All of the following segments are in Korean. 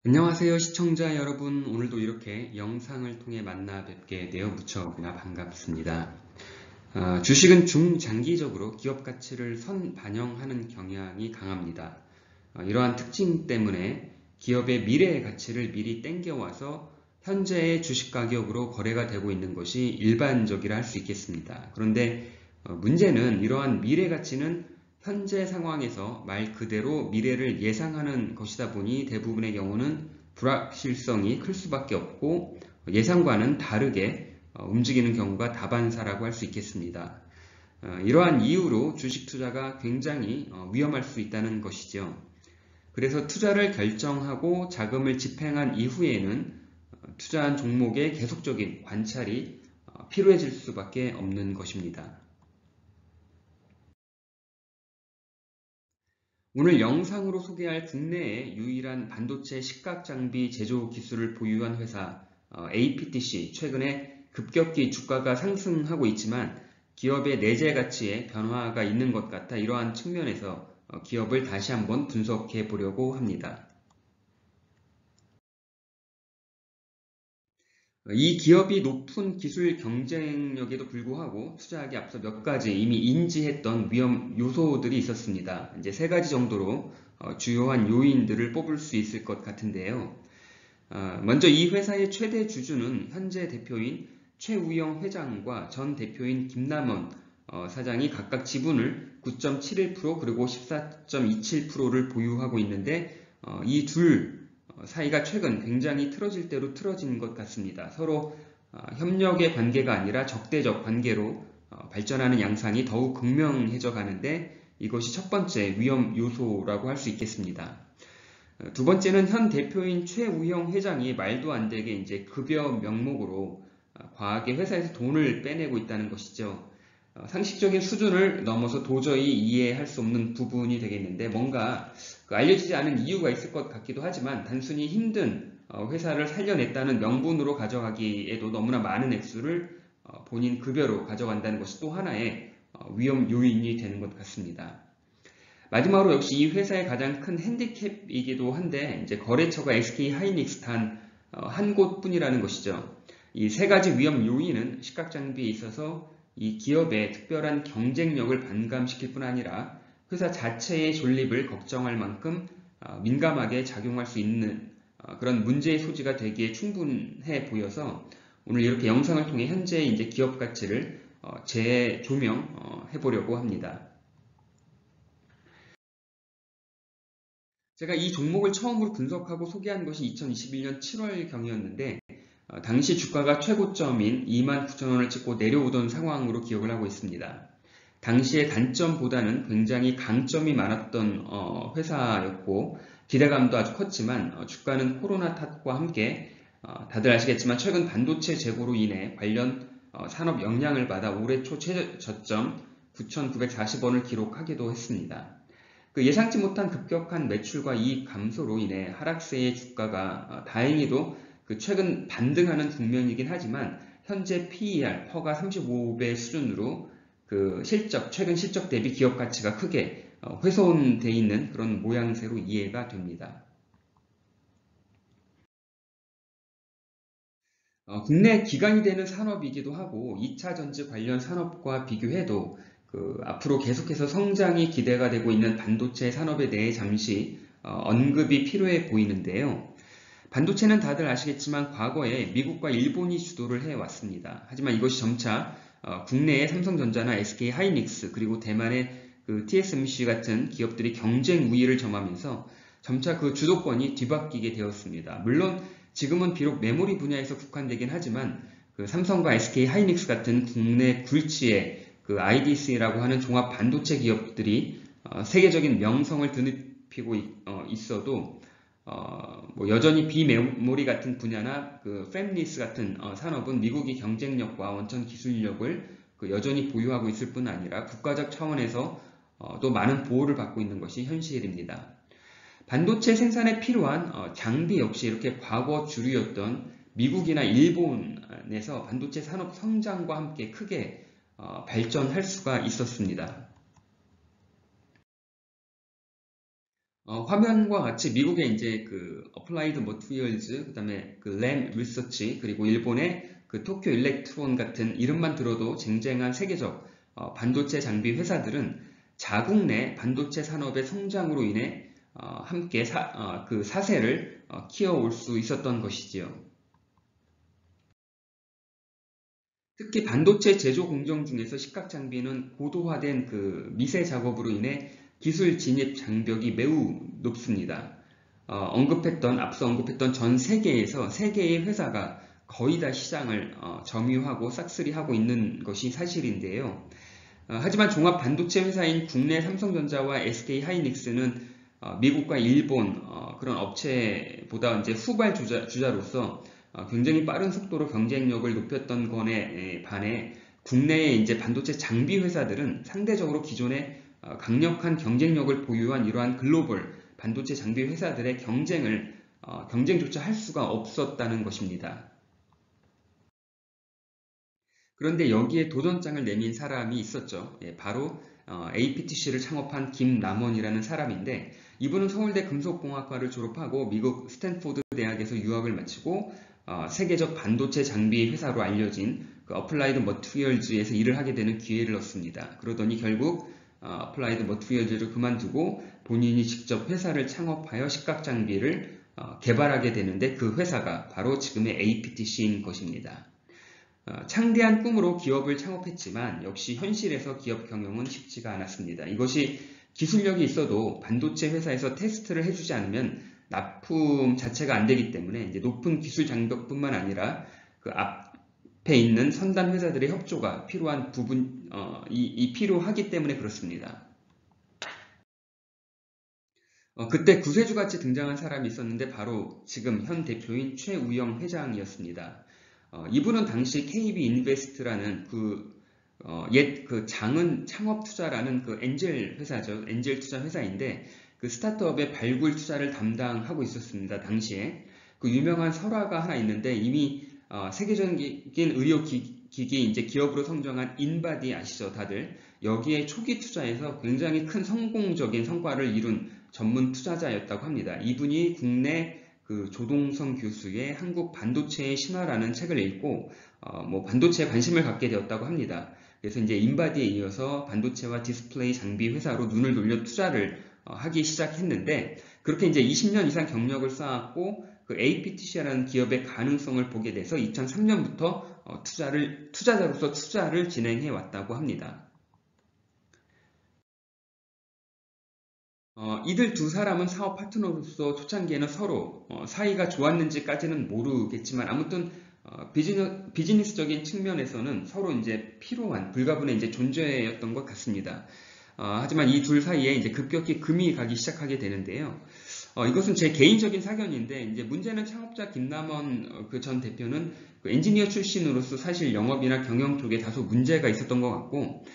안녕하세요, 시청자 여러분. 오늘도 이렇게 영상을 통해 만나 뵙게 되어 무척이나 반갑습니다. 주식은 중장기적으로 기업 가치를 선반영하는 경향이 강합니다. 이러한 특징 때문에 기업의 미래의 가치를 미리 땡겨와서 현재의 주식 가격으로 거래가 되고 있는 것이 일반적이라 할 수 있겠습니다. 그런데 문제는 이러한 미래 가치는 현재 상황에서 말 그대로 미래를 예상하는 것이다 보니 대부분의 경우는 불확실성이 클 수밖에 없고 예상과는 다르게 움직이는 경우가 다반사라고 할 수 있겠습니다. 이러한 이유로 주식 투자가 굉장히 위험할 수 있다는 것이죠. 그래서 투자를 결정하고 자금을 집행한 이후에는 투자한 종목의 계속적인 관찰이 필요해질 수밖에 없는 것입니다. 오늘 영상으로 소개할 국내의 유일한 반도체 식각장비 제조 기술을 보유한 회사 APTC, 최근에 급격히 주가가 상승하고 있지만 기업의 내재 가치에 변화가 있는 것 같아 이러한 측면에서 기업을 다시 한번 분석해 보려고 합니다. 이 기업이 높은 기술 경쟁력에도 불구하고 투자하기 앞서 몇 가지 이미 인지했던 위험 요소들이 있었습니다. 이제 세 가지 정도로 주요한 요인들을 뽑을 수 있을 것 같은데요. 먼저 이 회사의 최대 주주는 현재 대표인 최우영 회장과 전 대표인 김남원 사장이 각각 지분을 9.71% 그리고 14.27%를 보유하고 있는데 이 둘 사이가 최근 굉장히 틀어질 대로 틀어진 것 같습니다. 서로 협력의 관계가 아니라 적대적 관계로 발전하는 양상이 더욱 극명해져 가는데 이것이 첫 번째 위험 요소라고 할 수 있겠습니다. 두 번째는 현 대표인 최우영 회장이 말도 안 되게 이제 급여 명목으로 과하게 회사에서 돈을 빼내고 있다는 것이죠. 상식적인 수준을 넘어서 도저히 이해할 수 없는 부분이 되겠는데 뭔가 알려지지 않은 이유가 있을 것 같기도 하지만 단순히 힘든 회사를 살려냈다는 명분으로 가져가기에도 너무나 많은 액수를 본인 급여로 가져간다는 것이 또 하나의 위험 요인이 되는 것 같습니다. 마지막으로 역시 이 회사의 가장 큰 핸디캡이기도 한데 이제 거래처가 SK 하이닉스 단 한 곳뿐이라는 것이죠. 이 세 가지 위험 요인은 시각장비에 있어서 이 기업의 특별한 경쟁력을 반감시킬 뿐 아니라 회사 자체의 존립을 걱정할 만큼 민감하게 작용할 수 있는 그런 문제의 소지가 되기에 충분해 보여서 오늘 이렇게 영상을 통해 현재의 이제 기업 가치를 재조명해 보려고 합니다. 제가 이 종목을 처음으로 분석하고 소개한 것이 2021년 7월경이었는데 당시 주가가 최고점인 29,000원을 찍고 내려오던 상황으로 기억을 하고 있습니다. 당시의 단점보다는 굉장히 강점이 많았던 회사였고 기대감도 아주 컸지만 주가는 코로나 탓과 함께 다들 아시겠지만 최근 반도체 재고로 인해 관련 산업 영향을 받아 올해 초 최저점 9,940원을 기록하기도 했습니다. 그 예상치 못한 급격한 매출과 이익 감소로 인해 하락세의 주가가 다행히도 그 최근 반등하는 국면이긴 하지만 현재 PER 퍼가 35배 수준으로 그 최근 실적 대비 기업 가치가 크게 훼손돼 있는 그런 모양새로 이해가 됩니다. 국내 기관이 되는 산업이기도 하고 2차 전지 관련 산업과 비교해도 앞으로 계속해서 성장이 기대가 되고 있는 반도체 산업에 대해 잠시 언급이 필요해 보이는데요. 반도체는 다들 아시겠지만 과거에 미국과 일본이 주도를 해왔습니다. 하지만 이것이 점차 국내의 삼성전자나 SK 하이닉스 그리고 대만의 그 TSMC 같은 기업들이 경쟁 우위를 점하면서 점차 그 주도권이 뒤바뀌게 되었습니다. 물론 지금은 비록 메모리 분야에서 국한되긴 하지만 그 삼성과 SK 하이닉스 같은 국내 굴지의 그 IDC라고 하는 종합 반도체 기업들이 세계적인 명성을 드높이고 있어도 뭐 여전히 비메모리 같은 분야나 그 팹리스 같은 산업은 미국이 경쟁력과 원천 기술력을 여전히 보유하고 있을 뿐 아니라 국가적 차원에서 또 많은 보호를 받고 있는 것이 현실입니다. 반도체 생산에 필요한 장비 역시 이렇게 과거 주류였던 미국이나 일본에서 반도체 산업 성장과 함께 크게 발전할 수가 있었습니다. 화면과 같이 미국의 이제 그 어플라이드 머티리얼즈, 그다음에 그 램 리서치, 그리고 일본의 그 토쿄 일렉트론 같은 이름만 들어도 쟁쟁한 세계적 반도체 장비 회사들은 자국 내 반도체 산업의 성장으로 인해 함께 그 사세를 키워올 수 있었던 것이지요. 특히 반도체 제조 공정 중에서 식각 장비는 고도화된 그 미세 작업으로 인해 기술 진입 장벽이 매우 높습니다. 앞서 언급했던 전 세계에서 세 개의 회사가 거의 다 시장을 점유하고 싹쓸이하고 있는 것이 사실인데요. 하지만 종합 반도체 회사인 국내 삼성전자와 SK 하이닉스는 미국과 일본 그런 업체보다 이제 후발 주자로서 굉장히 빠른 속도로 경쟁력을 높였던 것에 반해 국내의 이제 반도체 장비 회사들은 상대적으로 기존에 강력한 경쟁력을 보유한 이러한 글로벌 반도체 장비 회사들의 경쟁조차 할 수가 없었다는 것입니다. 그런데 여기에 도전장을 내민 사람이 있었죠. 바로 APTC를 창업한 김남원이라는 사람인데, 이분은 서울대 금속공학과를 졸업하고 미국 스탠포드 대학에서 유학을 마치고 세계적 반도체 장비 회사로 알려진 그 어플라이드 머티리얼즈에서 일을 하게 되는 기회를 얻습니다. 그러더니 결국 어플라이드 머티리얼즈를 그만두고 본인이 직접 회사를 창업하여 식각 장비를 개발하게 되는데, 그 회사가 바로 지금의 APTC인 것입니다. 창대한 꿈으로 기업을 창업했지만 역시 현실에서 기업 경영은 쉽지가 않았습니다. 이것이 기술력이 있어도 반도체 회사에서 테스트를 해주지 않으면 납품 자체가 안 되기 때문에 이제 높은 기술 장벽뿐만 아니라 그 앞에 있는 선단 회사들의 협조가 필요한 필요하기 때문에 그렇습니다. 그때 구세주같이 등장한 사람이 있었는데 바로 지금 현 대표인 최우영 회장이었습니다. 이분은 당시 KB 인베스트라는 옛 장은 창업 투자라는 그 엔젤 회사죠. 엔젤 투자 회사인데 그 스타트업의 발굴 투자를 담당하고 있었습니다. 당시에. 그 유명한 설화가 하나 있는데 이미 세계적인 의료기기 이제 기업으로 성장한 인바디 아시죠, 다들? 여기에 초기 투자에서 굉장히 큰 성공적인 성과를 이룬 전문 투자자였다고 합니다. 이분이 국내 그 조동성 교수의 한국 반도체의 신화라는 책을 읽고 반도체에 관심을 갖게 되었다고 합니다. 그래서 이제 인바디에 이어서 반도체와 디스플레이 장비 회사로 눈을 돌려 투자를 하기 시작했는데, 그렇게 이제 20년 이상 경력을 쌓았고 그 APTC라는 기업의 가능성을 보게 돼서 2003년부터 투자자로서 투자를 진행해 왔다고 합니다. 이들 두 사람은 사업 파트너로서 초창기에는 서로 사이가 좋았는지까지는 모르겠지만 아무튼 비즈니스적인 측면에서는 서로 이제 필요한 불가분의 이제 존재였던 것 같습니다. 하지만 이 둘 사이에 이제 급격히 금이 가기 시작하게 되는데요. 이것은 제 개인적인 사견인데, 이제 문제는 창업자 김남원 그 전 대표는 그 엔지니어 출신으로서 사실 영업이나 경영 쪽에 다소 문제가 있었던 것 같고,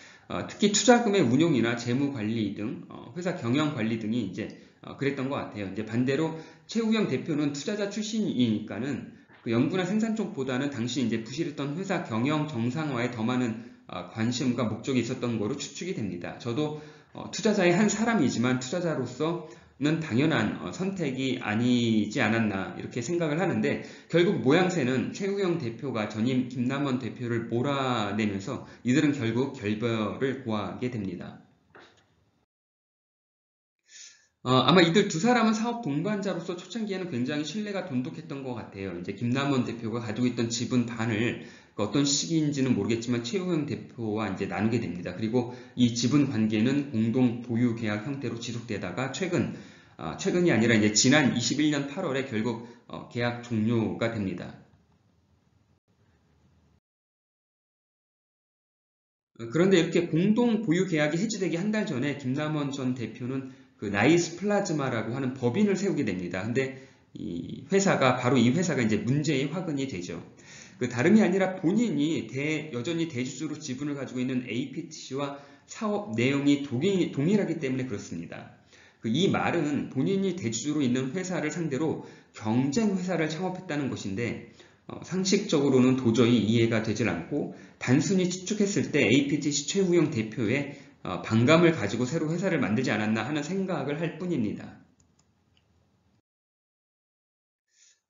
특히 투자금의 운용이나 재무 관리 등 회사 경영 관리 등이 이제 그랬던 것 같아요. 이제 반대로 최우영 대표는 투자자 출신이니까는 그 연구나 생산 쪽보다는 당시 이제 부실했던 회사 경영 정상화에 더 많은 관심과 목적이 있었던 거로 추측이 됩니다. 저도 투자자의 한 사람이지만 투자자로서는 당연한 선택이 아니지 않았나 이렇게 생각을 하는데, 결국 모양새는 최우영 대표가 전임 김남원 대표를 몰아내면서 이들은 결국 결별을 고하게 됩니다. 아마 이들 두 사람은 사업 동반자로서 초창기에는 굉장히 신뢰가 돈독했던 것 같아요. 이제 김남원 대표가 가지고 있던 지분 반을 그 어떤 시기인지는 모르겠지만 최우영 대표와 이제 나누게 됩니다. 그리고 이 지분 관계는 공동 보유 계약 형태로 지속되다가 최근이 아니라 이제 지난 21년 8월에 결국 계약 종료가 됩니다. 그런데 이렇게 공동 보유 계약이 해지되기 한 달 전에 김남원 전 대표는 그 나이스 플라즈마라고 하는 법인을 세우게 됩니다. 근데 바로 이 회사가 이제 문제의 화근이 되죠. 그 다름이 아니라 본인이 여전히 대주주로 지분을 가지고 있는 APTC와 사업 내용이 동일하기 때문에 그렇습니다. 이 말은 본인이 대주주로 있는 회사를 상대로 경쟁 회사를 창업했다는 것인데, 상식적으로는 도저히 이해가 되질 않고 단순히 추측했을 때 APTC 최우영 대표의 반감을 가지고 새로 회사를 만들지 않았나 하는 생각을 할 뿐입니다.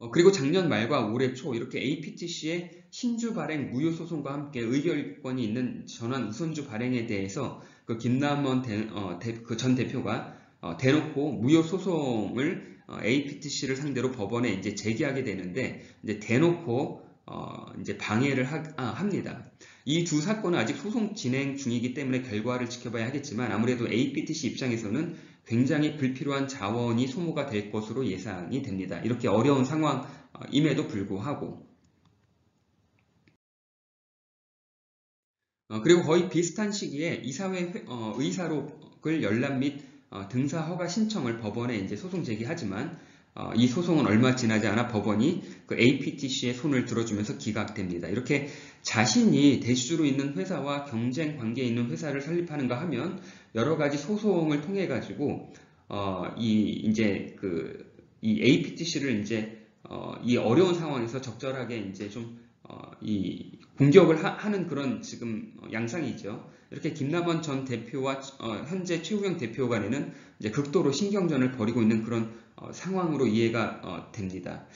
그리고 작년 말과 올해 초 이렇게 APTC의 신주 발행 무효 소송과 함께 의결권이 있는 전환 우선주 발행에 대해서 그 김남원 그 전 대표가 대놓고 무효 소송을 APTC를 상대로 법원에 이제 제기하게 되는데 이제 대놓고 이제 방해를 합니다. 이 두 사건은 아직 소송 진행 중이기 때문에 결과를 지켜봐야 하겠지만 아무래도 APTC 입장에서는 굉장히 불필요한 자원이 소모가 될 것으로 예상이 됩니다. 이렇게 어려운 상황임에도 불구하고 그리고 거의 비슷한 시기에 이사회 의사록을 열람 및 등사 허가 신청을 법원에 이제 소송 제기하지만 이 소송은 얼마 지나지 않아 법원이 그 APTC의 손을 들어주면서 기각됩니다. 이렇게 자신이 대주주로 있는 회사와 경쟁 관계에 있는 회사를 설립하는가 하면 여러 가지 소송을 통해 가지고 이 APTC를 이제 이 어려운 상황에서 적절하게 이제 이 공격을 하는 그런 지금 양상이죠. 이렇게 김남원 전 대표와 현재 최우영 대표 간에는 이제 극도로 신경전을 벌이고 있는 그런 상황으로 이해가 됩니다.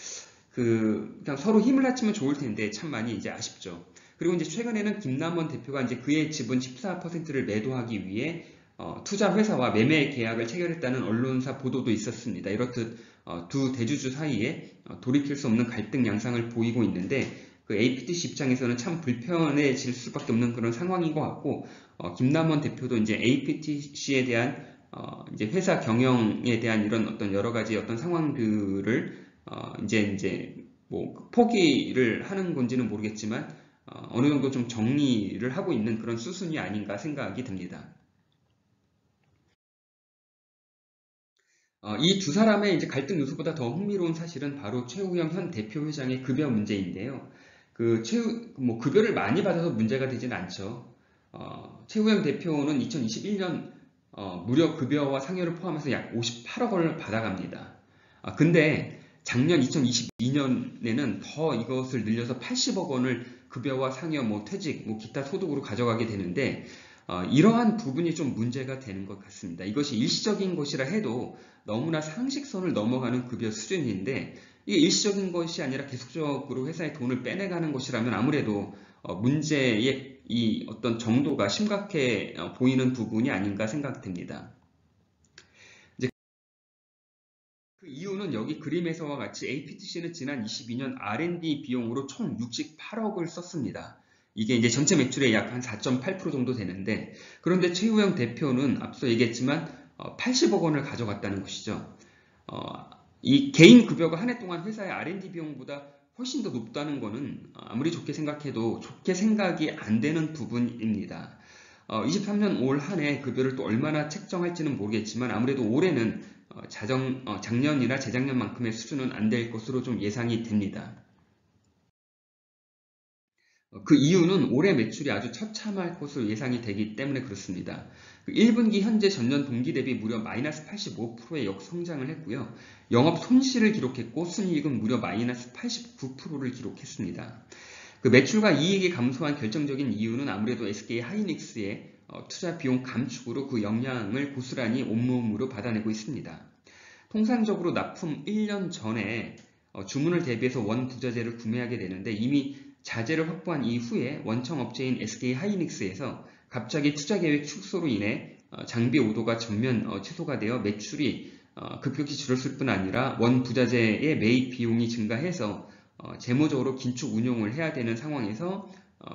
그냥 서로 힘을 합치면 좋을 텐데 참 많이 이제 아쉽죠. 그리고 이제 최근에는 김남원 대표가 이제 그의 지분 14%를 매도하기 위해 투자 회사와 매매 계약을 체결했다는 언론사 보도도 있었습니다. 이렇듯 두 대주주 사이에 돌이킬 수 없는 갈등 양상을 보이고 있는데 그 APTC 입장에서는 참 불편해질 수밖에 없는 그런 상황인 것 같고 김남원 대표도 이제 APTC에 대한 이제 회사 경영에 대한 이런 어떤 여러 가지 어떤 상황들을 이제 뭐 포기를 하는 건지는 모르겠지만 어느 정도 좀 정리를 하고 있는 그런 수순이 아닌가 생각이 듭니다. 이 두 사람의 이제 갈등 요소보다 더 흥미로운 사실은 바로 최우영 현 대표 회장의 급여 문제인데요. 뭐 급여를 많이 받아서 문제가 되지는 않죠. 최우영 대표는 2021년 무려 급여와 상여를 포함해서 약 58억 원을 받아갑니다. 근데 작년 2022년에는 더 이것을 늘려서 80억 원을 급여와 상여, 뭐 퇴직, 뭐 기타 소득으로 가져가게 되는데 이러한 부분이 좀 문제가 되는 것 같습니다. 이것이 일시적인 것이라 해도 너무나 상식선을 넘어가는 급여 수준인데 이게 일시적인 것이 아니라 계속적으로 회사에 돈을 빼내가는 것이라면 아무래도 문제의 이 어떤 정도가 심각해 보이는 부분이 아닌가 생각됩니다. 이제 그 이유는 여기 그림에서와 같이 APTC는 지난 22년 R&D 비용으로 총 68억을 썼습니다. 이게 이제 전체 매출의 약 한 4.8% 정도 되는데 그런데 최우영 대표는 앞서 얘기했지만 80억 원을 가져갔다는 것이죠. 이 개인 급여가 한 해 동안 회사의 R&D 비용보다 훨씬 더 높다는 것은 아무리 좋게 생각해도 좋게 생각이 안 되는 부분입니다. 23년 올 한 해 급여를 또 얼마나 책정할지는 모르겠지만 아무래도 올해는 작년이나 재작년만큼의 수준은 안 될 것으로 좀 예상이 됩니다. 그 이유는 올해 매출이 아주 처참할 것으로 예상이 되기 때문에 그렇습니다. 1분기 현재 전년 동기 대비 무려 마이너스 85%의 역성장을 했고요. 영업 손실을 기록했고 순이익은 무려 마이너스 89%를 기록했습니다. 그 매출과 이익이 감소한 결정적인 이유는 아무래도 SK 하이닉스의 투자 비용 감축으로 그 영향을 고스란히 온몸으로 받아내고 있습니다. 통상적으로 납품 1년 전에 주문을 대비해서 원 부자재를 구매하게 되는데 이미 자재를 확보한 이후에 원청 업체인 SK 하이닉스에서 갑자기 투자 계획 축소로 인해 장비 오도가 전면 취소가 되어 매출이 급격히 줄었을 뿐 아니라 원 부자재의 매입 비용이 증가해서 재무적으로 긴축 운용을 해야 되는 상황에서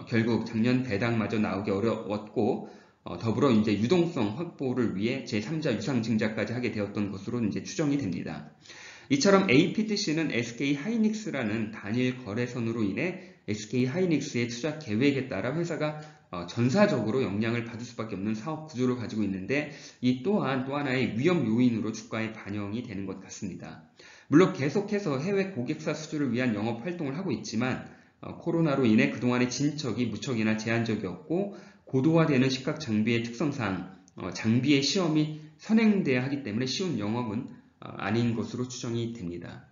결국 작년 배당마저 나오기 어려웠고 더불어 이제 유동성 확보를 위해 제3자 유상 증자까지 하게 되었던 것으로 이제 추정이 됩니다. 이처럼 APTC는 SK 하이닉스라는 단일 거래선으로 인해 SK 하이닉스의 투자 계획에 따라 회사가 전사적으로 영향을 받을 수밖에 없는 사업 구조를 가지고 있는데 이 또한 또 하나의 위험 요인으로 주가에 반영이 되는 것 같습니다. 물론 계속해서 해외 고객사 수주를 위한 영업 활동을 하고 있지만 코로나로 인해 그동안의 진척이 무척이나 제한적이었고 고도화되는 시각 장비의 특성상 장비의 시험이 선행돼야 하기 때문에 쉬운 영업은 아닌 것으로 추정이 됩니다.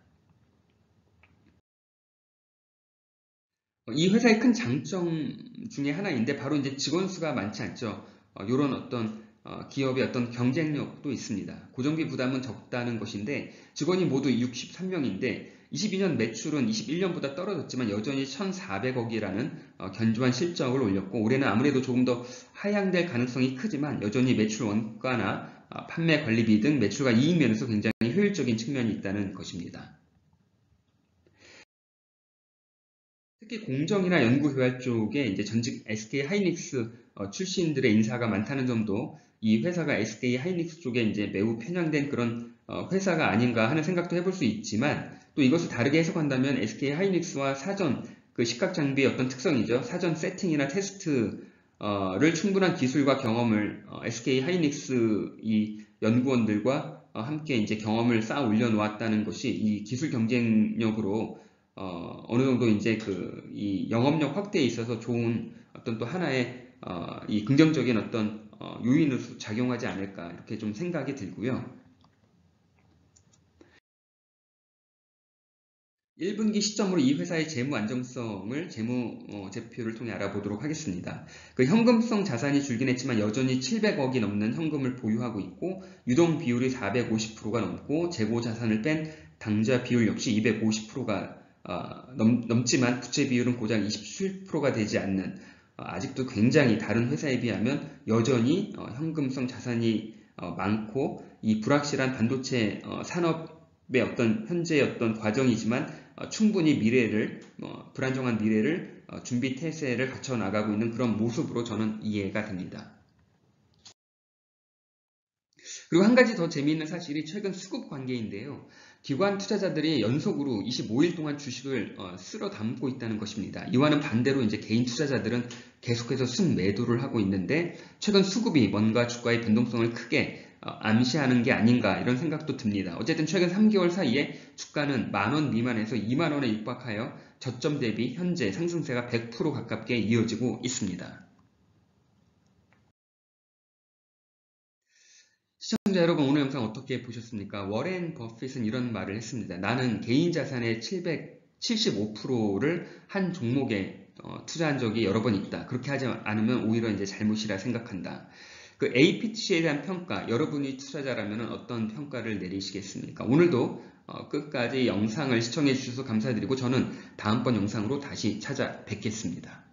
이 회사의 큰 장점 중에 하나인데 바로 이제 직원 수가 많지 않죠. 이런 어떤 기업의 어떤 경쟁력도 있습니다. 고정비 부담은 적다는 것인데 직원이 모두 63명인데 22년 매출은 21년보다 떨어졌지만 여전히 1,400억이라는 견조한 실적을 올렸고, 올해는 아무래도 조금 더 하향될 가능성이 크지만 여전히 매출 원가나 판매 관리비 등 매출과 이익 면에서 굉장히 효율적인 측면이 있다는 것입니다. 특히 공정이나 연구개발 쪽에 이제 전직 SK 하이닉스 출신들의 인사가 많다는 점도 이 회사가 SK 하이닉스 쪽에 이제 매우 편향된 그런 회사가 아닌가 하는 생각도 해볼 수 있지만, 또 이것을 다르게 해석한다면 SK 하이닉스와 사전 그 시각 장비의 어떤 특성이죠. 사전 세팅이나 테스트를 충분한 기술과 경험을 SK 하이닉스 이 연구원들과 함께 이제 경험을 쌓아 올려놓았다는 것이 이 기술 경쟁력으로 어느 정도 이제 이 영업력 확대에 있어서 좋은 어떤 또 하나의 이 긍정적인 어떤 요인으로 작용하지 않을까 이렇게 좀 생각이 들고요. 1분기 시점으로 이 회사의 재무 안정성을 재무제표를 통해 알아보도록 하겠습니다. 그 현금성 자산이 줄긴 했지만 여전히 700억이 넘는 현금을 보유하고 있고, 유동 비율이 450%가 넘고, 재고 자산을 뺀 당좌 비율 역시 250%가 넘지만 부채 비율은 고작 27%가 되지 않는, 아직도 굉장히 다른 회사에 비하면 여전히 현금성 자산이 많고, 이 불확실한 반도체 산업의 어떤 현재의 어떤 과정이지만 충분히 미래를 불안정한 미래를 준비 태세를 갖춰 나가고 있는 그런 모습으로 저는 이해가 됩니다. 그리고 한 가지 더 재미있는 사실이 최근 수급 관계인데요. 기관 투자자들이 연속으로 25일 동안 주식을 쓸어 담고 있다는 것입니다. 이와는 반대로 이제 개인 투자자들은 계속해서 순매도를 하고 있는데, 최근 수급이 뭔가 주가의 변동성을 크게 암시하는 게 아닌가 이런 생각도 듭니다. 어쨌든 최근 3개월 사이에 주가는 10,000원 미만에서 20,000원에 육박하여 저점 대비 현재 상승세가 100% 가깝게 이어지고 있습니다. 시청자 여러분, 오늘 영상 어떻게 보셨습니까? 워렌 버핏은 이런 말을 했습니다. 나는 개인 자산의 775%를 한 종목에 투자한 적이 여러 번 있다. 그렇게 하지 않으면 오히려 이제 잘못이라 생각한다. 그 APTC에 대한 평가, 여러분이 투자자라면 어떤 평가를 내리시겠습니까? 오늘도 끝까지 영상을 시청해 주셔서 감사드리고, 저는 다음번 영상으로 다시 찾아뵙겠습니다.